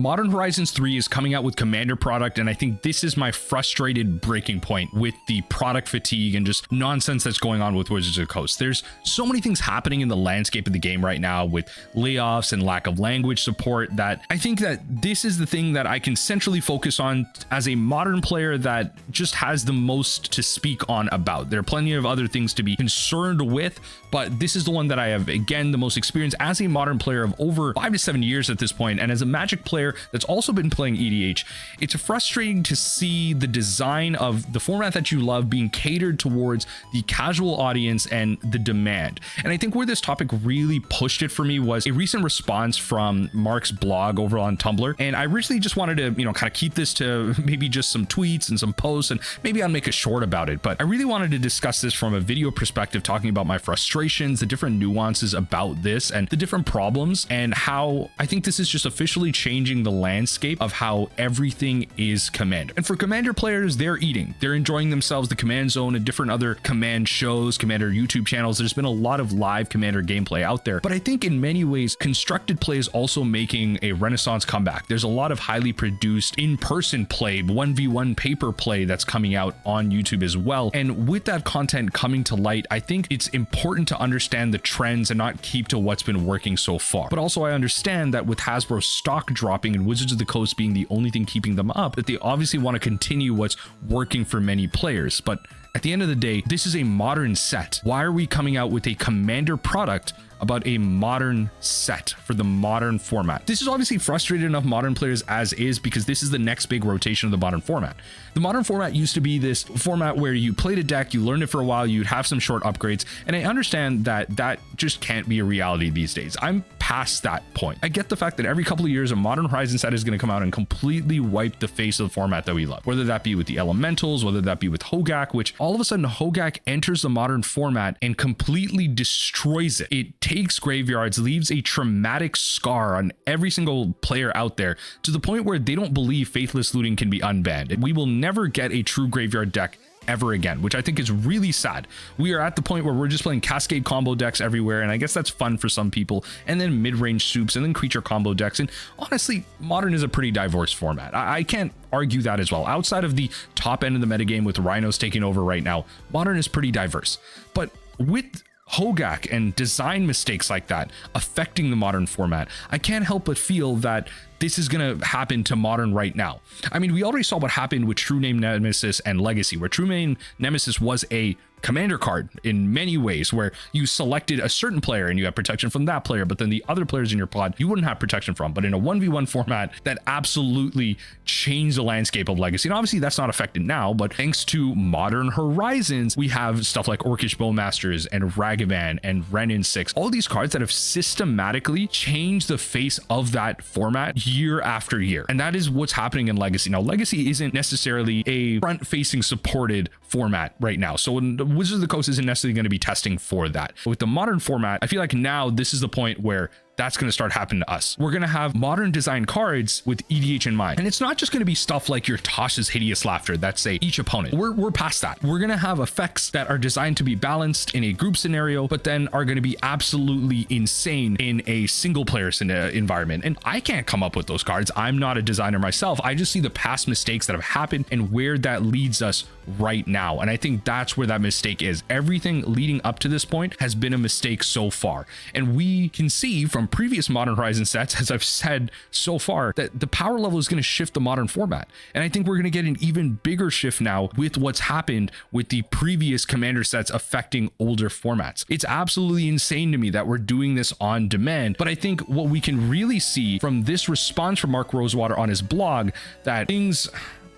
Modern Horizons 3 is coming out with Commander product, and I think this is my frustrated breaking point with the product fatigue and just nonsense that's going on with Wizards of the Coast. There's so many things happening in the landscape of the game right now with layoffs and lack of language support that I think that this is the thing that I can centrally focus on as a modern player that just has the most to speak on about. There are plenty of other things to be concerned with, but this is the one that I have, again, the most experience as a modern player of over 5 to 7 years at this point, and as a Magic player that's also been playing EDH. It's frustrating to see the design of the format that you love being catered towards the casual audience and the demand. And I think where this topic really pushed it for me was a recent response from Mark's blog over on Tumblr. And I originally just wanted to, kind of keep this to maybe just some tweets and some posts, and maybe I'll make a short about it. But I really wanted to discuss this from a video perspective, talking about my frustrations, the different nuances about this, and the different problems, and how I think this is just officially changing the landscape of how everything is Commander. And for Commander players, they're enjoying themselves, the Command Zone and different other Command shows, Commander YouTube channels. There's been a lot of live Commander gameplay out there, but I think in many ways constructed play is also making a renaissance comeback. There's a lot of highly produced in-person play, 1v1 paper play that's coming out on YouTube as well. And with that content coming to light, I think it's important to understand the trends and not keep to what's been working so far. But also I understand that with Hasbro's stock dropping and Wizards of the Coast being the only thing keeping them up, that they obviously want to continue what's working for many players. But at the end of the day, this is a modern set. Why are we coming out with a Commander product about a modern set for the modern format? This is obviously frustrated enough modern players as is, because this is the next big rotation of the modern format. The modern format used to be this format where you played a deck, you learned it for a while, you'd have some short upgrades, and I understand that that just can't be a reality these days. I'm past that point. I get the fact that every couple of years a Modern Horizon set is going to come out and completely wipe the face of the format that we love, whether that be with the Elementals, whether that be with Hogak, which all of a sudden Hogak enters the modern format and completely destroys it. It takes graveyards, leaves a traumatic scar on every single player out there, to the point where they don't believe Faithless Looting can be unbanned. We will never get a true graveyard deck ever again, which I think is really sad. We are at the point where we're just playing Cascade combo decks everywhere, and I guess that's fun for some people, and then mid-range soups, and then creature combo decks. And honestly, Modern is a pretty diverse format. I can't argue that as well. Outside of the top end of the metagame with Rhinos taking over right now, Modern is pretty diverse. But with Hogak and design mistakes like that affecting the modern format, I can't help but feel that this is going to happen to Modern right now. I mean, we already saw what happened with True Name Nemesis and Legacy, where True Name Nemesis was a Commander card in many ways, where you selected a certain player and you have protection from that player, but then the other players in your pod you wouldn't have protection from. But in a 1v1 format, that absolutely changed the landscape of Legacy. And obviously that's not affected now, but thanks to Modern Horizons, we have stuff like Orcish Bowmasters and Ragavan and Renin 6, all these cards that have systematically changed the face of that format year after year. And that is what's happening in Legacy. Now, Legacy isn't necessarily a front-facing supported format right now, so when Wizards of the Coast isn't necessarily going to be testing for that. With the modern format, I feel like now this is the point where that's going to start happening to us. We're going to have modern design cards with EDH in mind. And it's not just going to be stuff like your Tosh's Hideous Laughter that say each opponent. We're past that. We're going to have effects that are designed to be balanced in a group scenario, but then are going to be absolutely insane in a single player environment. And I can't come up with those cards. I'm not a designer myself. I just see the past mistakes that have happened and where that leads us right now. And I think that's where that mistake is. Everything leading up to this point has been a mistake so far. And we can see from previous Modern Horizon sets, as I've said so far, that the power level is going to shift the modern format. And I think we're going to get an even bigger shift now with what's happened with the previous Commander sets affecting older formats. It's absolutely insane to me that we're doing this on demand. But I think what we can really see from this response from Mark Rosewater on his blog, that things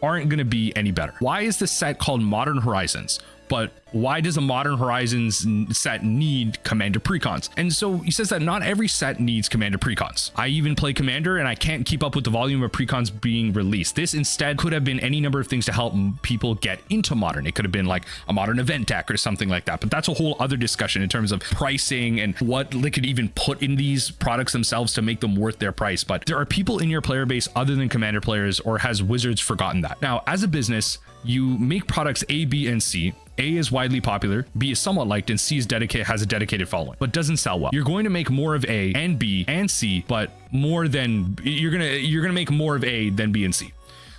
aren't going to be any better. Why is the set called Modern Horizons? But why does a Modern Horizons set need Commander Precons? And so he says that not every set needs Commander Precons. I even play Commander and I can't keep up with the volume of Precons being released. This instead could have been any number of things to help people get into Modern. It could have been like a Modern event deck or something like that. But that's a whole other discussion in terms of pricing and what they could even put in these products themselves to make them worth their price. But there are people in your player base other than Commander players, or has Wizards forgotten that? Now, as a business, you make products A, B, and C. A is why widely popular, B is somewhat liked, and C is has a dedicated following, but doesn't sell well. You're going to make more of A and B and C, but you're gonna make more of A than B and C.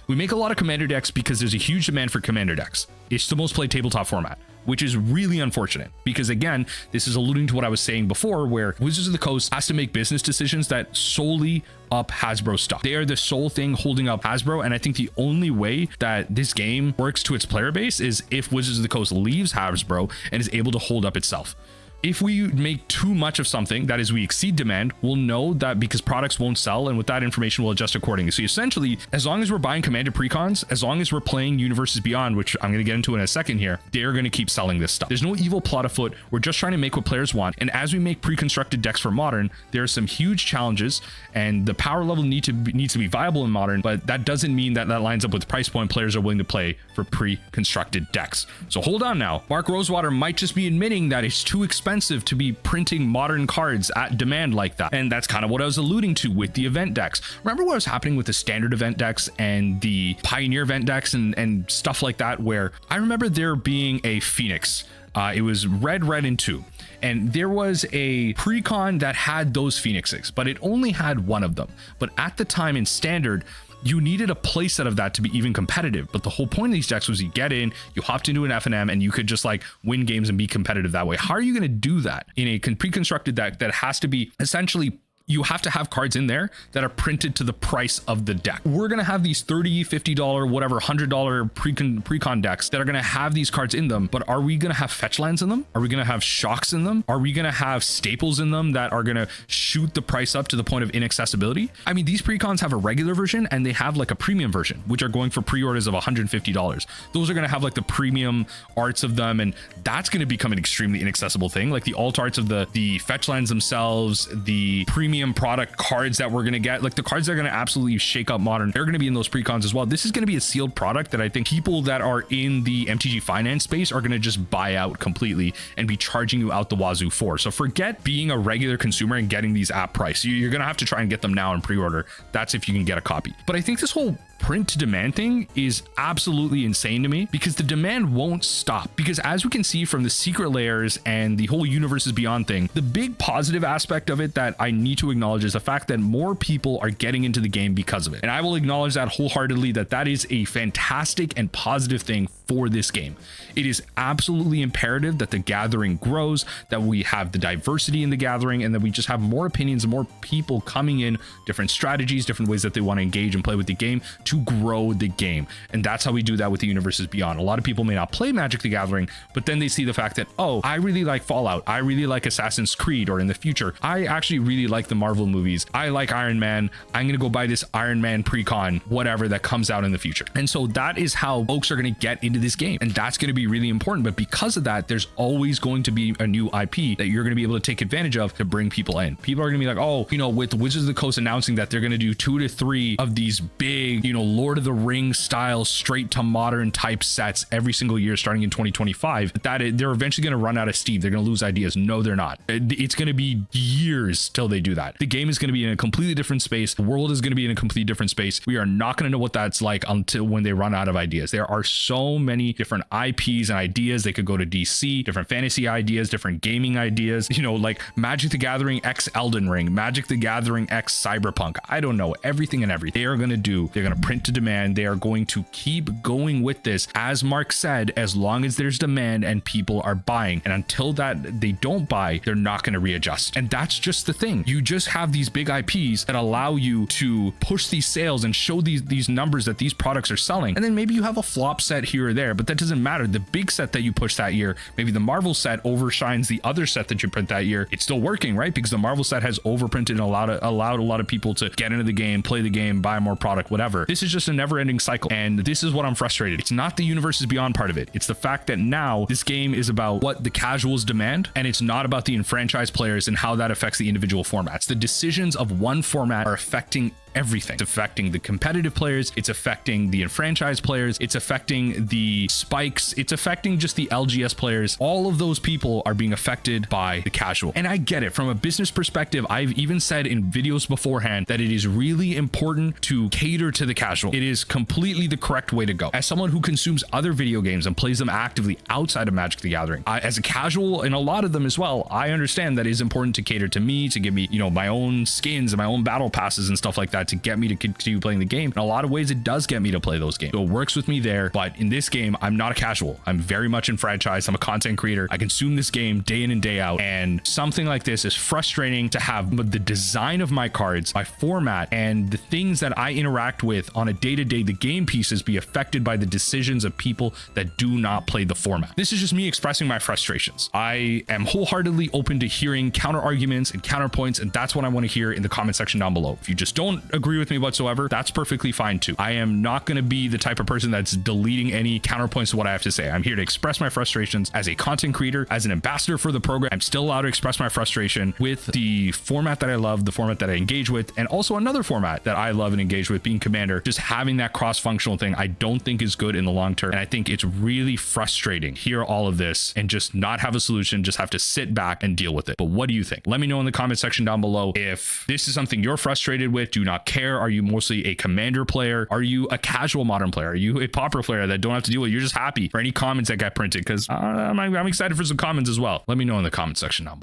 We make a lot of commander decks because there's a huge demand for commander decks. It's the most played tabletop format, which is really unfortunate because, again, this is alluding to what I was saying before, where Wizards of the Coast has to make business decisions that solely up Hasbro stock. They are the sole thing holding up Hasbro, and I think the only way that this game works to its player base is if Wizards of the Coast leaves Hasbro and is able to hold up itself. If we make too much of something, that is, we exceed demand, we'll know that because products won't sell, and with that information, we'll adjust accordingly. So essentially, as long as we're buying Commander Precons, as long as we're playing Universes Beyond, which I'm going to get into in a second here, they're going to keep selling this stuff. There's no evil plot afoot. We're just trying to make what players want. And as we make pre-constructed decks for Modern, there are some huge challenges, and the power level needs to be viable in Modern, but that doesn't mean that lines up with the price point players are willing to play for pre-constructed decks. So hold on now. Mark Rosewater might just be admitting that it's too expensive to be printing Modern cards at demand like that. And that's kind of what I was alluding to with the event decks. Remember what was happening with the standard event decks and the Pioneer event decks and stuff like that, where I remember there being a Phoenix. It was red, and 2. And there was a Precon that had those Phoenixes, but it only had one of them. But at the time in standard, you needed a playset of that to be even competitive. But the whole point of these decks was you get in, you hopped into an FNM, and you could just like win games and be competitive that way. How are you going to do that in a pre-constructed deck that has to be essentially, you have to have cards in there that are printed to the price of the deck? We're going to have these $30, $50, whatever, $100 precon decks that are going to have these cards in them, but are we going to have fetch lands in them? Are we going to have shocks in them? Are we going to have staples in them that are going to shoot the price up to the point of inaccessibility? I mean, these precons have a regular version and they have like a premium version, which are going for pre-orders of $150. Those are going to have like the premium arts of them, and that's going to become an extremely inaccessible thing. Like the alt arts of the fetch lands themselves, the premium product cards that we're going to get, like the cards that are going to absolutely shake up Modern, they're going to be in those precons as well. This is going to be a sealed product that I think people that are in the MTG finance space are going to just buy out completely and be charging you out the wazoo for. So forget being a regular consumer and getting these at price. You're going to have to try and get them now in pre-order. That's if you can get a copy. But I think this whole print to demand thing is absolutely insane to me, because the demand won't stop. Because as we can see from the secret layers and the whole Universes Beyond thing, the big positive aspect of it that I need to acknowledge is the fact that more people are getting into the game because of it. And I will acknowledge that wholeheartedly, that is a fantastic and positive thing for this game. It is absolutely imperative that the gathering grows, that we have the diversity in the gathering, and that we just have more opinions and more people coming in, different strategies, different ways that they want to engage and play with the game to grow the game. And that's how we do that with the Universes Beyond. A lot of people may not play Magic the Gathering, but then they see the fact that, oh, I really like Fallout, I really like Assassin's Creed, or in the future, I actually really like the Marvel movies, I like Iron Man, I'm gonna go buy this Iron Man precon, whatever that comes out in the future. And so that is how folks are gonna get into this game, and that's gonna be really important. But because of that, there's always going to be a new IP that you're gonna be able to take advantage of to bring people in. People are gonna be like, oh, you know, with Wizards of the Coast announcing that they're gonna do 2 to 3 of these big, you know, Lord of the Rings style straight to Modern type sets every single year starting in 2025, they're eventually going to run out of steam. They're going to lose ideas. No, they're not. It's going to be years till they do that. The game is going to be in a completely different space. The world is going to be in a completely different space. We are not going to know what that's like until when they run out of ideas. There are so many different IPs and ideas. They could go to DC, different fantasy ideas, different gaming ideas, you know, like Magic the Gathering X Elden Ring, Magic the Gathering X Cyberpunk. I don't know, everything and everything. They're going to print to demand. They are going to keep going with this. As Mark said, as long as there's demand and people are buying, and until that they don't buy, they're not going to readjust. And that's just the thing. You just have these big IPs that allow you to push these sales and show these numbers that these products are selling. And then maybe you have a flop set here or there, but that doesn't matter. The big set that you push that year, maybe the Marvel set overshines the other set that you print that year. It's still working, right? Because the Marvel set has overprinted and allowed a lot of people to get into the game, play the game, buy more product, whatever. This is just a never-ending cycle, and this is what I'm frustrated. It's not the Universes Beyond part of it. It's the fact that now this game is about what the casuals demand, and it's not about the enfranchised players and how that affects the individual formats. The decisions of one format are affecting everything. It's affecting the competitive players, it's affecting the enfranchised players, it's affecting the spikes, it's affecting just the LGS players. All of those people are being affected by the casual. And I get it. From a business perspective, I've even said in videos beforehand that it is really important to cater to the casual. It is completely the correct way to go. As someone who consumes other video games and plays them actively outside of Magic the Gathering, as a casual in a lot of them as well, I understand that it is important to cater to me, to give me, you know, my own skins and my own battle passes and stuff like that to get me to continue playing the game. In a lot of ways, it does get me to play those games. So it works with me there. But in this game, I'm not a casual. I'm very much enfranchised. I'm a content creator. I consume this game day in and day out. And something like this is frustrating to have the design of my cards, my format, and the things that I interact with on a day-to-day, the game pieces, be affected by the decisions of people that do not play the format. This is just me expressing my frustrations. I am wholeheartedly open to hearing counter arguments and counterpoints, and that's what I want to hear in the comment section down below. If you just don't agree with me whatsoever, that's perfectly fine too. I am not going to be the type of person that's deleting any counterpoints to what I have to say. I'm here to express my frustrations as a content creator, as an ambassador for the program. I'm still allowed to express my frustration with the format that I love, the format that I engage with, and also another format that I love and engage with, being Commander. Just having that cross-functional thing, I don't think is good in the long term. And I think it's really frustrating to hear all of this and just not have a solution, just have to sit back and deal with it. But what do you think? Let me know in the comment section down below. If this is something you're frustrated with, do you not care? Are you mostly a Commander player? Are you a casual Modern player? Are you a Pauper player that don't have to deal with it? You're just happy for any comments that got printed? Because I'm excited for some comments as well. Let me know in the comment section down below.